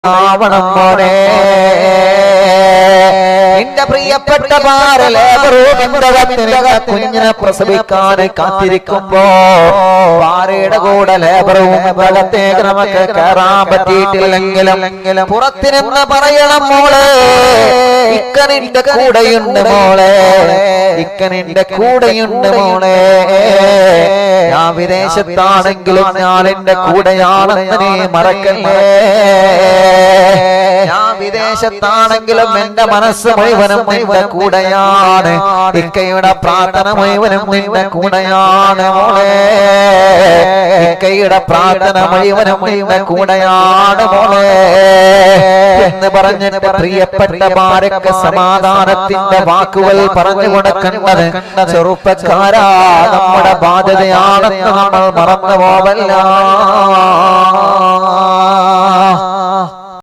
ആവണം മോനെ. നിന്റെ പ്രിയപ്പെട്ട കുഞ്ഞിനെ പ്രസവിക്കാൻ കാത്തിരിക്കുമ്പോ ഭാര്യയുടെ കൂടെ ലേബറും ഭാഗത്തേക്ക് നമുക്ക് കയറാൻ പറ്റിയിട്ടില്ലെങ്കിലും പുറത്തിനെന്ന് പറയണം മോളെ, ഇക്കനിന്റെ കൂടെയുണ്ട് മോളെ, ഇക്കനിന്റെ കൂടെയുണ്ട് മോളെ. ഞാൻ വിദേശത്താണെങ്കിലും ഞാൻ എന്റെ കൂടെയാണെന്ന് നീ മറക്കല്ലേ. ഞാൻ വിദേശത്താണെങ്കിലും എന്റെ മനസ്സ് മുഴുവനും നിന്റെ കൂടെയാണ്. ഇക്കയുടെ പ്രാർത്ഥന മുഴുവനും നിന്റെ കൂടെയാണ് മോളെ. ഇക്കയുടെ പ്രാർത്ഥന മുഴുവനും നിന്റെ കൂടെയാണ് മോളെ എന്ന് പറഞ്ഞിട്ട് പ്രിയപ്പെട്ട ഭാര്യക്ക് സമാധാനത്തിന്റെ വാക്കുകൾ പറഞ്ഞു കൊടുക്കേണ്ടത് ചെറുപ്പക്കാരാ നമ്മുടെ ബാധ്യതയാണെന്ന് നമ്മൾ മറന്നു പോവല്ല.